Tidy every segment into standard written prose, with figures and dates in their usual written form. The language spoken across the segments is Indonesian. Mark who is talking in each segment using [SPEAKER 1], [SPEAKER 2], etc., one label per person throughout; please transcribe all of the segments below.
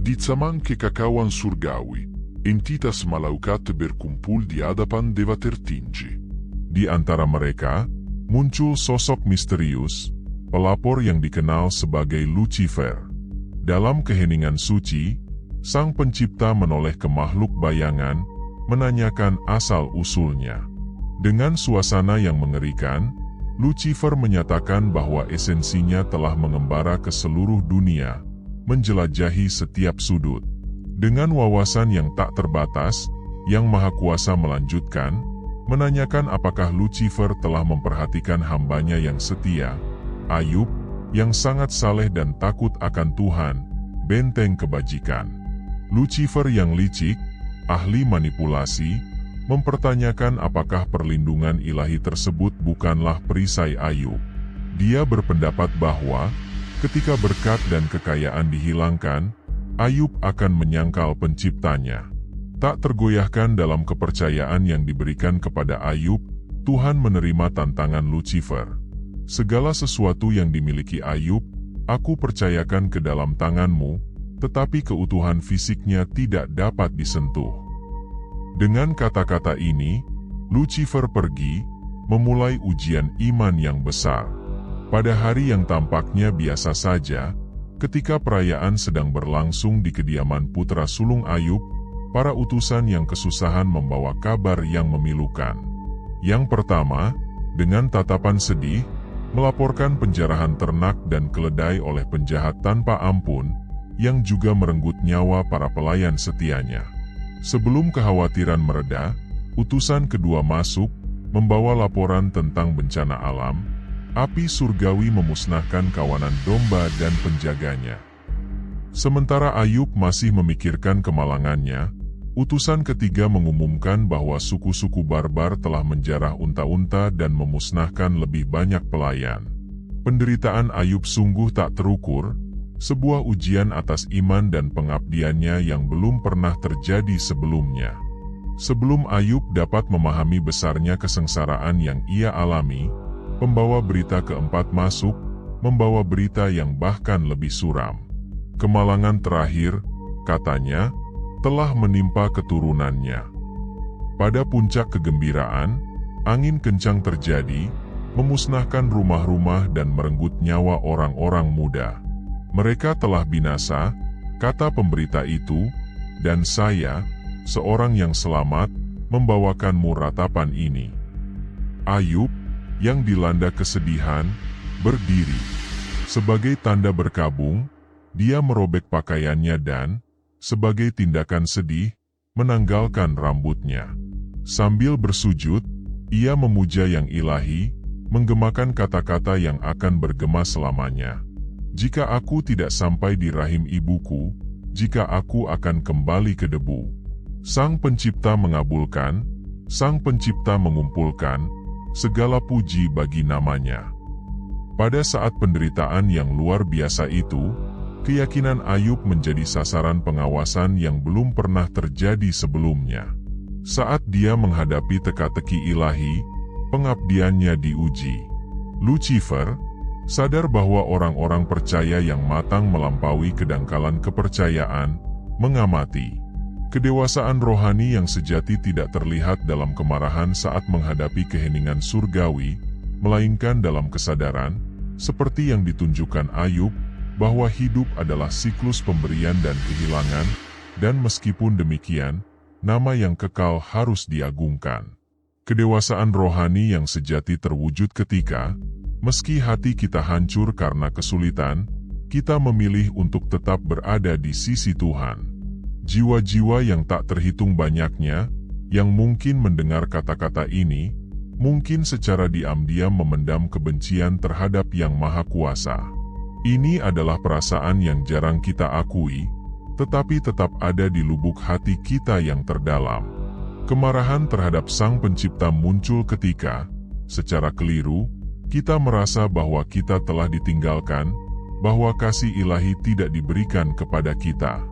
[SPEAKER 1] Di zaman kekacauan surgawi, entitas malaikat berkumpul di hadapan Dewa tertinggi. Di antara mereka, muncul sosok misterius, pelapor yang dikenal sebagai Lucifer. Dalam keheningan suci, Sang Pencipta menoleh ke makhluk bayangan, menanyakan asal-usulnya. Dengan suasana yang mengerikan, Lucifer menyatakan bahwa esensinya telah mengembara ke seluruh dunia, menjelajahi setiap sudut. Dengan wawasan yang tak terbatas, Yang Maha Kuasa melanjutkan, menanyakan apakah Lucifer telah memperhatikan hambanya yang setia, Ayub, yang sangat saleh dan takut akan Tuhan, benteng kebajikan. Lucifer yang licik, ahli manipulasi, mempertanyakan apakah perlindungan ilahi tersebut bukanlah perisai Ayub. Dia berpendapat bahwa, ketika berkat dan kekayaan dihilangkan, Ayub akan menyangkal penciptanya. Tak tergoyahkan dalam kepercayaan yang diberikan kepada Ayub, Tuhan menerima tantangan Lucifer. Segala sesuatu yang dimiliki Ayub, aku percayakan ke dalam tanganmu, tetapi keutuhan fisiknya tidak dapat disentuh. Dengan kata-kata ini, Lucifer pergi, memulai ujian iman yang besar. Pada hari yang tampaknya biasa saja, ketika perayaan sedang berlangsung di kediaman putra sulung Ayub, para utusan yang kesusahan membawa kabar yang memilukan. Yang pertama, dengan tatapan sedih, melaporkan penjarahan ternak dan keledai oleh penjahat tanpa ampun, yang juga merenggut nyawa para pelayan setianya. Sebelum kekhawatiran mereda, utusan kedua masuk, membawa laporan tentang bencana alam. Api surgawi memusnahkan kawanan domba dan penjaganya. Sementara Ayub masih memikirkan kemalangannya, utusan ketiga mengumumkan bahwa suku-suku barbar telah menjarah unta-unta dan memusnahkan lebih banyak pelayan. Penderitaan Ayub sungguh tak terukur, sebuah ujian atas iman dan pengabdiannya yang belum pernah terjadi sebelumnya. Sebelum Ayub dapat memahami besarnya kesengsaraan yang ia alami, pembawa berita keempat masuk, membawa berita yang bahkan lebih suram. Kemalangan terakhir, katanya, telah menimpa keturunannya. Pada puncak kegembiraan, angin kencang terjadi, memusnahkan rumah-rumah dan merenggut nyawa orang-orang muda. Mereka telah binasa, kata pemberita itu, dan saya, seorang yang selamat, membawakanmu ratapan ini. Ayub, yang dilanda kesedihan, berdiri. Sebagai tanda berkabung, dia merobek pakaiannya dan, sebagai tindakan sedih, menanggalkan rambutnya. Sambil bersujud, ia memuja yang ilahi, menggemakan kata-kata yang akan bergema selamanya. Jika aku tidak sampai di rahim ibuku, jika aku akan kembali ke debu. Sang Pencipta mengabulkan, Sang Pencipta mengumpulkan, segala puji bagi namanya. Pada saat penderitaan yang luar biasa itu, keyakinan Ayub menjadi sasaran pengawasan yang belum pernah terjadi sebelumnya. Saat dia menghadapi teka-teki ilahi, pengabdiannya diuji. Lucifer, sadar bahwa orang-orang percaya yang matang melampaui kedangkalan kepercayaan, mengamati. Kedewasaan rohani yang sejati tidak terlihat dalam kemarahan saat menghadapi keheningan surgawi, melainkan dalam kesadaran, seperti yang ditunjukkan Ayub, bahwa hidup adalah siklus pemberian dan kehilangan, dan meskipun demikian, nama yang kekal harus diagungkan. Kedewasaan rohani yang sejati terwujud ketika, meski hati kita hancur karena kesulitan, kita memilih untuk tetap berada di sisi Tuhan. Jiwa-jiwa yang tak terhitung banyaknya, yang mungkin mendengar kata-kata ini, mungkin secara diam-diam memendam kebencian terhadap Yang Maha Kuasa. Ini adalah perasaan yang jarang kita akui, tetapi tetap ada di lubuk hati kita yang terdalam. Kemarahan terhadap Sang Pencipta muncul ketika, secara keliru, kita merasa bahwa kita telah ditinggalkan, bahwa kasih ilahi tidak diberikan kepada kita.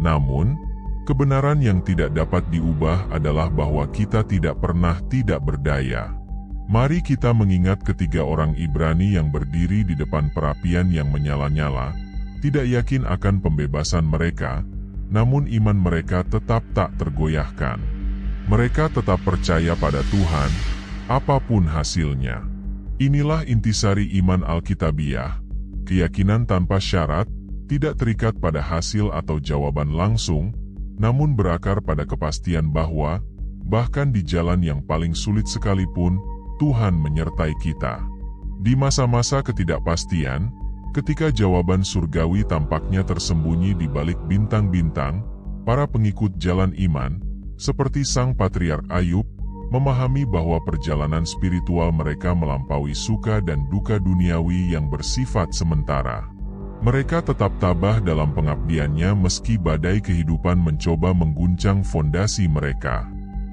[SPEAKER 1] Namun, kebenaran yang tidak dapat diubah adalah bahwa kita tidak pernah tidak berdaya. Mari kita mengingat ketiga orang Ibrani yang berdiri di depan perapian yang menyala-nyala, tidak yakin akan pembebasan mereka, namun iman mereka tetap tak tergoyahkan. Mereka tetap percaya pada Tuhan, apapun hasilnya. Inilah intisari iman Alkitabiah, keyakinan tanpa syarat, tidak terikat pada hasil atau jawaban langsung, namun berakar pada kepastian bahwa, bahkan di jalan yang paling sulit sekalipun, Tuhan menyertai kita. Di masa-masa ketidakpastian, ketika jawaban surgawi tampaknya tersembunyi di balik bintang-bintang, para pengikut jalan iman, seperti Sang Patriark Ayub, memahami bahwa perjalanan spiritual mereka melampaui suka dan duka duniawi yang bersifat sementara. Mereka tetap tabah dalam pengabdiannya meski badai kehidupan mencoba mengguncang fondasi mereka.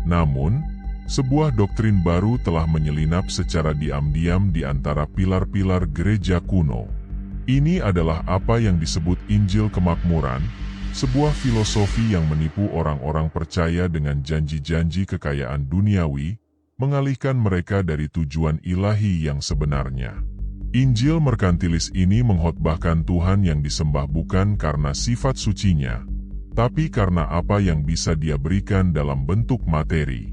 [SPEAKER 1] Namun, sebuah doktrin baru telah menyelinap secara diam-diam di antara pilar-pilar gereja kuno. Ini adalah apa yang disebut Injil Kemakmuran, sebuah filosofi yang menipu orang-orang percaya dengan janji-janji kekayaan duniawi, mengalihkan mereka dari tujuan ilahi yang sebenarnya. Injil merkantilis ini mengkhotbahkan Tuhan yang disembah bukan karena sifat sucinya, tapi karena apa yang bisa Dia berikan dalam bentuk materi.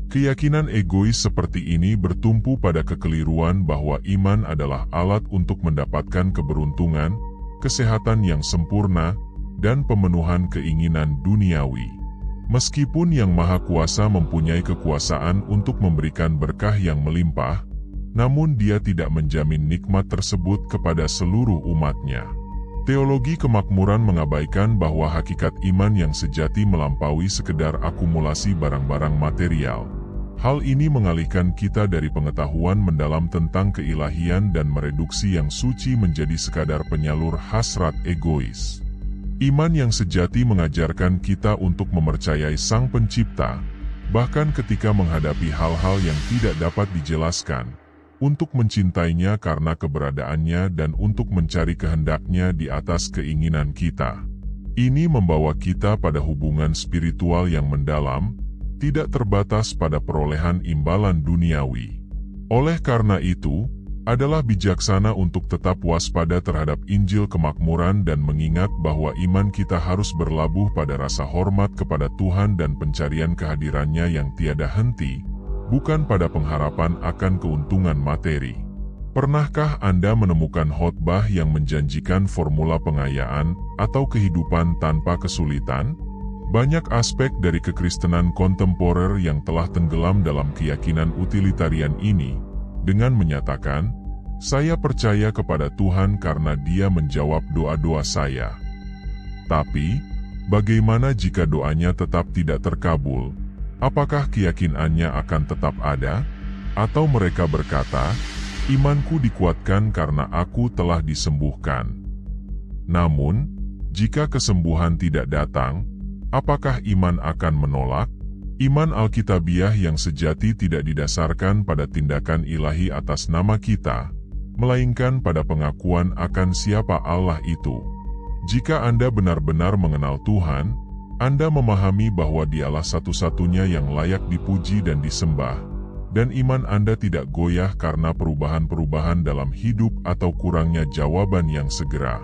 [SPEAKER 1] Keyakinan egois seperti ini bertumpu pada kekeliruan bahwa iman adalah alat untuk mendapatkan keberuntungan, kesehatan yang sempurna, dan pemenuhan keinginan duniawi. Meskipun Yang Maha Kuasa mempunyai kekuasaan untuk memberikan berkah yang melimpah, namun Dia tidak menjamin nikmat tersebut kepada seluruh umatnya. Teologi kemakmuran mengabaikan bahwa hakikat iman yang sejati melampaui sekedar akumulasi barang-barang material. Hal ini mengalihkan kita dari pengetahuan mendalam tentang keilahian dan mereduksi yang suci menjadi sekadar penyalur hasrat egois. Iman yang sejati mengajarkan kita untuk mempercayai Sang Pencipta, bahkan ketika menghadapi hal-hal yang tidak dapat dijelaskan, untuk mencintainya karena keberadaannya dan untuk mencari kehendaknya di atas keinginan kita. Ini membawa kita pada hubungan spiritual yang mendalam, tidak terbatas pada perolehan imbalan duniawi. Oleh karena itu, adalah bijaksana untuk tetap waspada terhadap Injil Kemakmuran dan mengingat bahwa iman kita harus berlabuh pada rasa hormat kepada Tuhan dan pencarian kehadirannya yang tiada henti, bukan pada pengharapan akan keuntungan materi. Pernahkah Anda menemukan khotbah yang menjanjikan formula pengayaan atau kehidupan tanpa kesulitan? Banyak aspek dari kekristenan kontemporer yang telah tenggelam dalam keyakinan utilitarian ini, dengan menyatakan, "Saya percaya kepada Tuhan karena Dia menjawab doa-doa saya." Tapi, bagaimana jika doanya tetap tidak terkabul? Apakah keyakinannya akan tetap ada? Atau mereka berkata, "Imanku dikuatkan karena aku telah disembuhkan." Namun, jika kesembuhan tidak datang, apakah iman akan menolak? Iman Alkitabiah yang sejati tidak didasarkan pada tindakan ilahi atas nama kita, melainkan pada pengakuan akan siapa Allah itu. Jika Anda benar-benar mengenal Tuhan, Anda memahami bahwa Dialah satu-satunya yang layak dipuji dan disembah, dan iman Anda tidak goyah karena perubahan-perubahan dalam hidup atau kurangnya jawaban yang segera.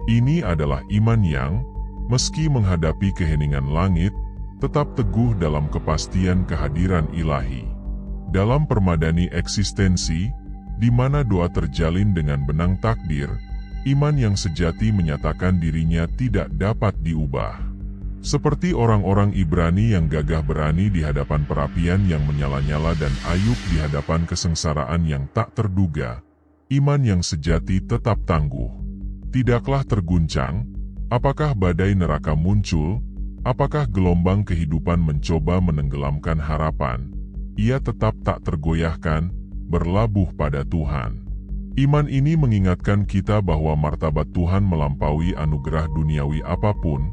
[SPEAKER 1] Ini adalah iman yang, meski menghadapi keheningan langit, tetap teguh dalam kepastian kehadiran ilahi. Dalam permadani eksistensi, di mana doa terjalin dengan benang takdir, iman yang sejati menyatakan dirinya tidak dapat diubah. Seperti orang-orang Ibrani yang gagah berani di hadapan perapian yang menyala-nyala dan Ayub di hadapan kesengsaraan yang tak terduga, iman yang sejati tetap tangguh. Tidaklah terguncang. Apakah badai neraka muncul? Apakah gelombang kehidupan mencoba menenggelamkan harapan? Ia tetap tak tergoyahkan, berlabuh pada Tuhan. Iman ini mengingatkan kita bahwa martabat Tuhan melampaui anugerah duniawi apapun,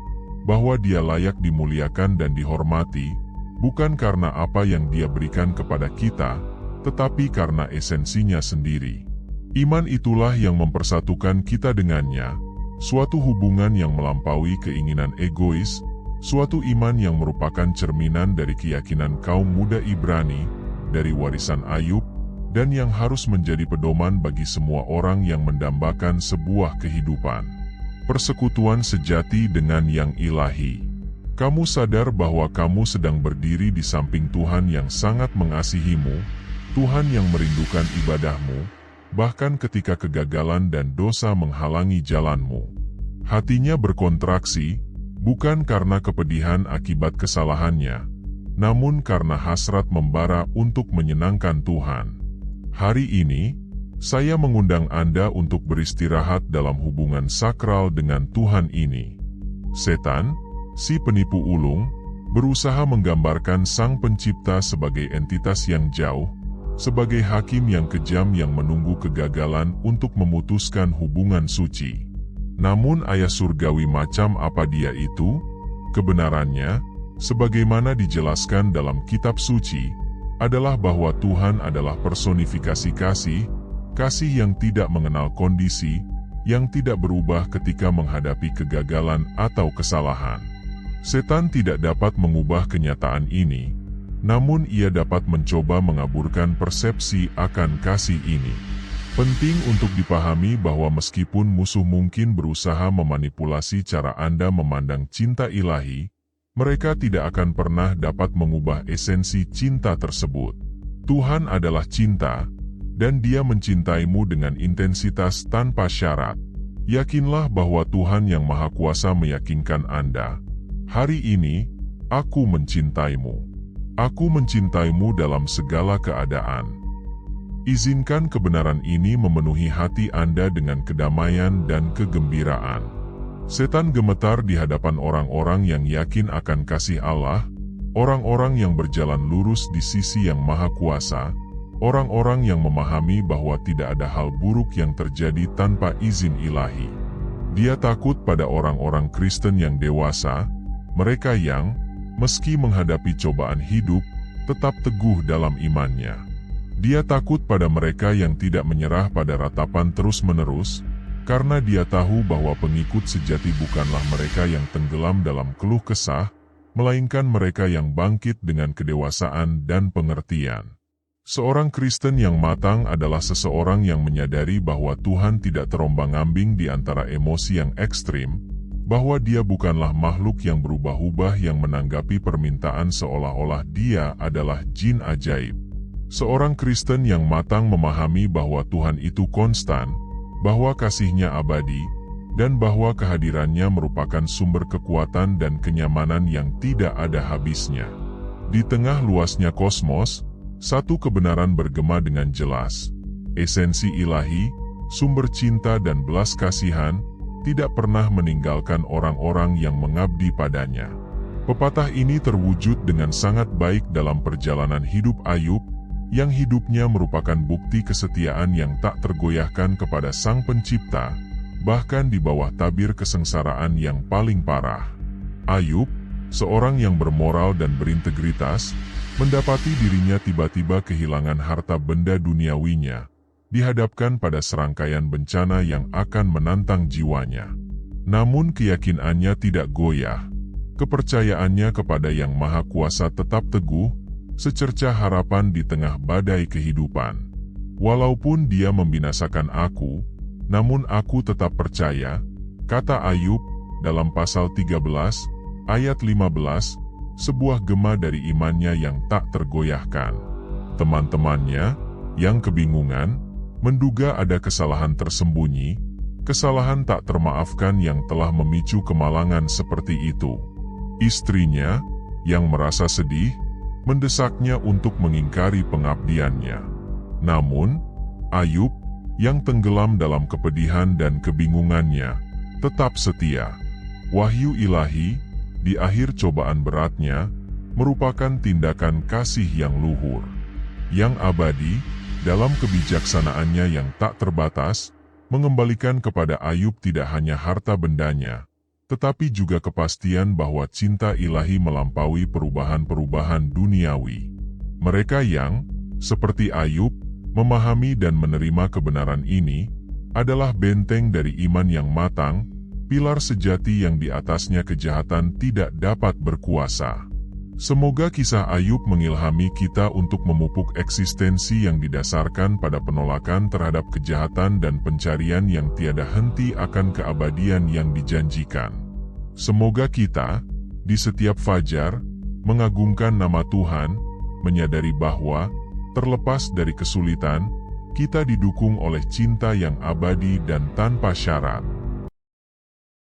[SPEAKER 1] bahwa Dia layak dimuliakan dan dihormati, bukan karena apa yang Dia berikan kepada kita, tetapi karena esensinya sendiri. Iman itulah yang mempersatukan kita dengannya, suatu hubungan yang melampaui keinginan egois, suatu iman yang merupakan cerminan dari keyakinan kaum muda Ibrani, dari warisan Ayub, dan yang harus menjadi pedoman bagi semua orang yang mendambakan sebuah kehidupan. persekutuan sejati dengan yang ilahi. Kamu sadar bahwa kamu sedang berdiri di samping Tuhan yang sangat mengasihimu, Tuhan yang merindukan ibadahmu, bahkan ketika kegagalan dan dosa menghalangi jalanmu. Hatinya berkontraksi, bukan karena kepedihan akibat kesalahannya, namun karena hasrat membara untuk menyenangkan Tuhan. Hari ini, saya mengundang Anda untuk beristirahat dalam hubungan sakral dengan Tuhan ini. Setan, si penipu ulung, berusaha menggambarkan Sang Pencipta sebagai entitas yang jauh, sebagai hakim yang kejam yang menunggu kegagalan untuk memutuskan hubungan suci. Namun ayah surgawi macam apa dia itu? Kebenarannya, sebagaimana dijelaskan dalam kitab suci, adalah bahwa Tuhan adalah personifikasi kasih, kasih yang tidak mengenal kondisi, yang tidak berubah ketika menghadapi kegagalan atau kesalahan. Setan tidak dapat mengubah kenyataan ini, namun ia dapat mencoba mengaburkan persepsi akan kasih ini. Penting untuk dipahami bahwa meskipun musuh mungkin berusaha memanipulasi cara Anda memandang cinta ilahi, mereka tidak akan pernah dapat mengubah esensi cinta tersebut. Tuhan adalah cinta, dan Dia mencintaimu dengan intensitas tanpa syarat. Yakinlah bahwa Tuhan yang Maha Kuasa meyakinkan Anda. Hari ini, aku mencintaimu. Aku mencintaimu dalam segala keadaan. Izinkan kebenaran ini memenuhi hati Anda dengan kedamaian dan kegembiraan. Setan gemetar di hadapan orang-orang yang yakin akan kasih Allah, orang-orang yang berjalan lurus di sisi yang Maha Kuasa, orang-orang yang memahami bahwa tidak ada hal buruk yang terjadi tanpa izin ilahi. Dia takut pada orang-orang Kristen yang dewasa, mereka yang, meski menghadapi cobaan hidup, tetap teguh dalam imannya. Dia takut pada mereka yang tidak menyerah pada ratapan terus-menerus, karena dia tahu bahwa pengikut sejati bukanlah mereka yang tenggelam dalam keluh kesah, melainkan mereka yang bangkit dengan kedewasaan dan pengertian. Seorang Kristen yang matang adalah seseorang yang menyadari bahwa Tuhan tidak terombang-ambing di antara emosi yang ekstrim, bahwa dia bukanlah makhluk yang berubah-ubah yang menanggapi permintaan seolah-olah dia adalah jin ajaib. Seorang Kristen yang matang memahami bahwa Tuhan itu konstan, bahwa kasih-Nya abadi, dan bahwa kehadirannya merupakan sumber kekuatan dan kenyamanan yang tidak ada habisnya. Di tengah luasnya kosmos, satu kebenaran bergema dengan jelas. Esensi ilahi, sumber cinta dan belas kasihan, tidak pernah meninggalkan orang-orang yang mengabdi padanya. Pepatah ini terwujud dengan sangat baik dalam perjalanan hidup Ayub, yang hidupnya merupakan bukti kesetiaan yang tak tergoyahkan kepada Sang Pencipta, bahkan di bawah tabir kesengsaraan yang paling parah. Ayub, seorang yang bermoral dan berintegritas, mendapati dirinya tiba-tiba kehilangan harta benda duniawinya, dihadapkan pada serangkaian bencana yang akan menantang jiwanya. Namun keyakinannya tidak goyah. Kepercayaannya kepada Yang Maha Kuasa tetap teguh, secercah harapan di tengah badai kehidupan. Walaupun Dia membinasakan aku, namun aku tetap percaya, kata Ayub dalam pasal 13, ayat 15, sebuah gema dari imannya yang tak tergoyahkan. Teman-temannya, yang kebingungan, menduga ada kesalahan tersembunyi, kesalahan tak termaafkan yang telah memicu kemalangan seperti itu. Istrinya, yang merasa sedih, mendesaknya untuk mengingkari pengabdiannya. Namun, Ayub, yang tenggelam dalam kepedihan dan kebingungannya, tetap setia. Wahyu ilahi, di akhir cobaan beratnya, merupakan tindakan kasih yang luhur, yang abadi, dalam kebijaksanaannya yang tak terbatas, mengembalikan kepada Ayub tidak hanya harta bendanya, tetapi juga kepastian bahwa cinta ilahi melampaui perubahan-perubahan duniawi. Mereka yang, seperti Ayub, memahami dan menerima kebenaran ini, adalah benteng dari iman yang matang, pilar sejati yang di atasnya kejahatan tidak dapat berkuasa. Semoga kisah Ayub mengilhami kita untuk memupuk eksistensi yang didasarkan pada penolakan terhadap kejahatan dan pencarian yang tiada henti akan keabadian yang dijanjikan. Semoga kita, di setiap fajar, mengagungkan nama Tuhan, menyadari bahwa, terlepas dari kesulitan, kita didukung oleh cinta yang abadi dan tanpa syarat.